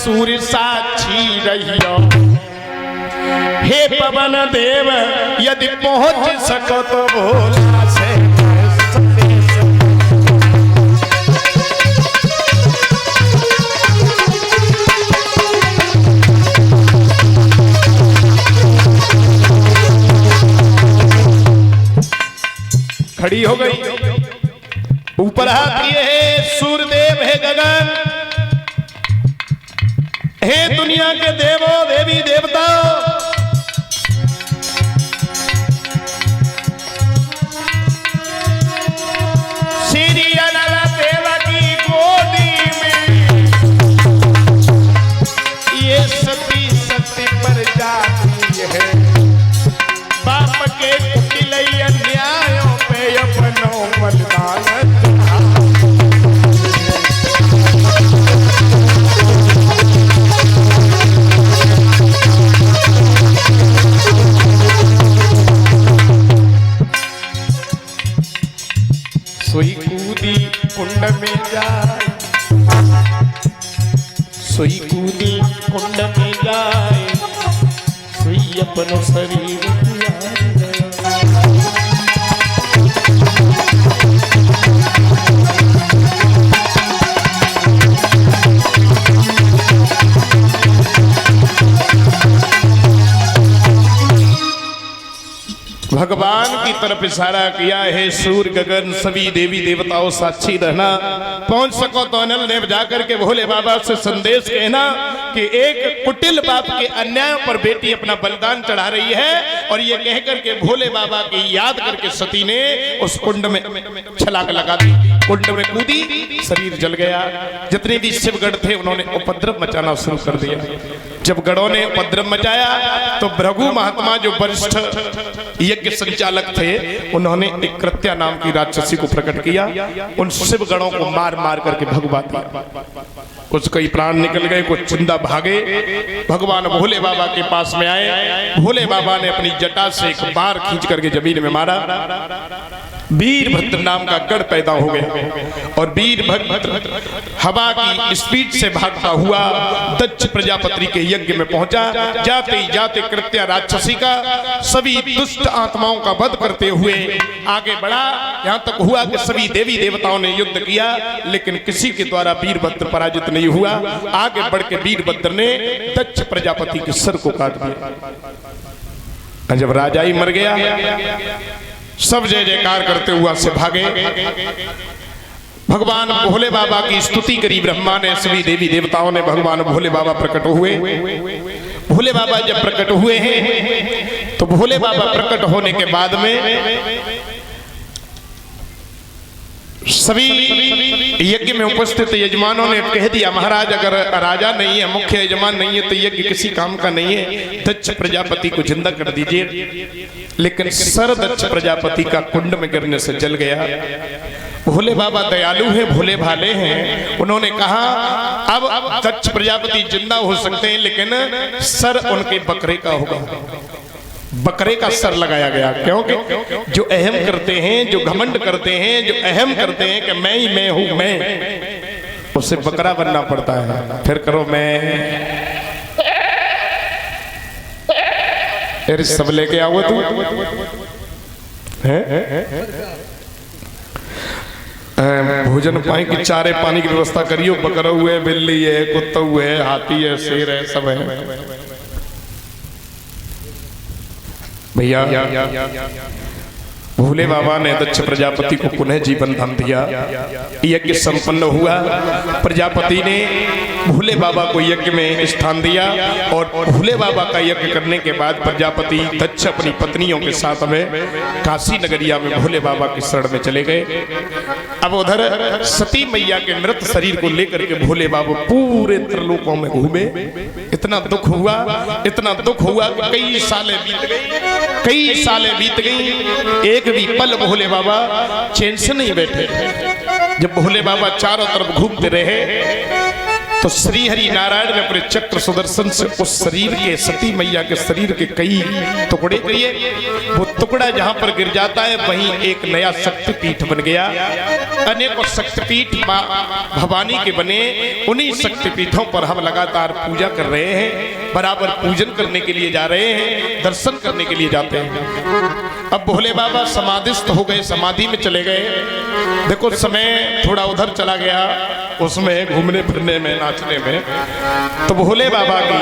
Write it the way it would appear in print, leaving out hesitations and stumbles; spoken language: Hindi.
सूर्य साक्षी रहियो। हे पवन देव यदि पहुंच सको तो भोला से खड़ी हो गई, ऊपर हाथ किए हे सूर्यदेव, हे गगन, हे दुनिया के देवों देवी देवताओं, श्री अनल देव की गोदी में ये सती सती पर जाती है। बाप के कुटिल अन्यायों पे अपनो बलिदान सोई कूदी कुंड में जाए, सोई कूदी कुंड में जाए, सोई अपनो शरीर भगवान की तरफ इशारा किया है। सूर्य गगन सभी देवी देवताओं साक्षी रहना, पहुंच सको तो अनल देव जाकर के भोले बाबा से संदेश कहना कि एक कुटिल बाप के अन्याय पर बेटी अपना बलिदान चढ़ा रही है। और ये कह करके भोले बाबा की याद करके सती ने उस कुंड में छलांग लगा दी, कुंड में कूदी, शरीर जल गया। जितने भी शिवगढ़ थे उन्होंने उपद्रव मचाना शुरू कर दिया। जब गढ़ों ने उपद्रव मचाया तो भृगु महात्मा जो वरिष्ठ यज्ञ संचालक थे उन्होंने एक कृत्या नाम की राक्षसी को प्रकट किया। उन शिवगणों को मार मार करके भगवा दिया। कुछ कई प्राण निकल गए, कुछ जिंदा भागे। भगवान भोले बाबा के पास में आए। भोले बाबा ने अपनी जटा से एक बार खींच करके जमीन में मारा। वीरभद्र नाम का गढ़ पैदा हो गया और वीरभद्र हवा की स्पीड से भागता हुआ दक्ष प्रजापति के यज्ञ में पहुंचा। जाते ही जाते कृत्या राक्षसी का सभी दुष्ट आत्माओं का वध करते हुए आगे बढ़ा। यहां तक हुआ कि सभी देवी देवताओं ने युद्ध किया, लेकिन किसी के द्वारा वीरभद्र पराजित नहीं हुआ। आगे बढ़ के वीरभद्र ने दक्ष प्रजापति के सर को काट दिया। जब राजा ही मर गया, सब जय जयकार करते हुआ से भागे। भगवान भोले बाबा की स्तुति करी ब्रह्मा ने, सभी देवी देवताओं ने। भगवान भोले बाबा प्रकट हुए। भोले बाबा जब प्रकट हुए हैं तो भोले बाबा प्रकट होने के बाद में सभी यज्ञ में उपस्थित यजमानों ने कह दिया, महाराज अगर राजा नहीं है, मुख्य यजमान नहीं है तो यज्ञ किसी काम का नहीं है, दक्ष प्रजापति को जिंदा कर दीजिए। लेकिन सर दक्ष प्रजापति का कुंड में गिरने से जल गया। भोले बाबा दयालु हैं, भोले भाले हैं। उन्होंने कहा अब दक्ष प्रजापति जिंदा हो सकते हैं, लेकिन सर उनके बकरे का होगा। बकरे का सर लगाया गया, क्योंकि जो अहम करते हैं, जो घमंड करते हैं, जो अहम करते हैं कि मैं ही मैं हूं, मैं, उससे बकरा बनना पड़ता है। फिर करो मैं, अरे सब लेके आओ तू भोजन पानी की चारे पानी की व्यवस्था करियो। बकरा हुए, बिल्ली है, कुत्ता हुए, हाथी है, शेर है, सब है भैया। भोले बाबा ने दक्ष प्रजापति को पुनः जीवन दान दिया। यज्ञ संपन्न हुआ। प्रजापति ने भोले बाबा को यज्ञ में स्थान दिया और भोले बाबा का यज्ञ करने के बाद प्रजापति दक्ष अपनी पत्नियों के साथ में काशी नगरिया में भोले बाबा की शरण में चले गए। अब उधर सती मैया के मृत शरीर को लेकर के भोले बाबा पूरे त्रिलोकों में घूमे। इतना दुख हुआ, इतना दुख हुआ कि कई सालें बीत गई, कई सालें बीत गई। एक भी पल भोले बाबा चैन से नहीं बैठे। जब भोले बाबा चारों तरफ घूमते रहे तो श्री हरि नारायण ने अपने चक्र सुदर्शन से उस शरीर के, सती मैया के शरीर के कई टुकड़े किए। वो टुकड़ा जहां पर गिर जाता है वहीं एक नया शक्तिपीठ बन गया। अनेकों शक्तिपीठ मां भवानी के बने। उन्हीं शक्तिपीठों पर हम लगातार पूजा कर रहे हैं, बराबर पूजन करने के लिए जा रहे हैं, दर्शन करने के लिए जाते हैं। अब भोले बाबा समाधिस्थ हो गए, समाधि में चले गए। देखो समय थोड़ा उधर चला गया, उसमें घूमने फिरने में, नाचने में। तो भोले बाबा की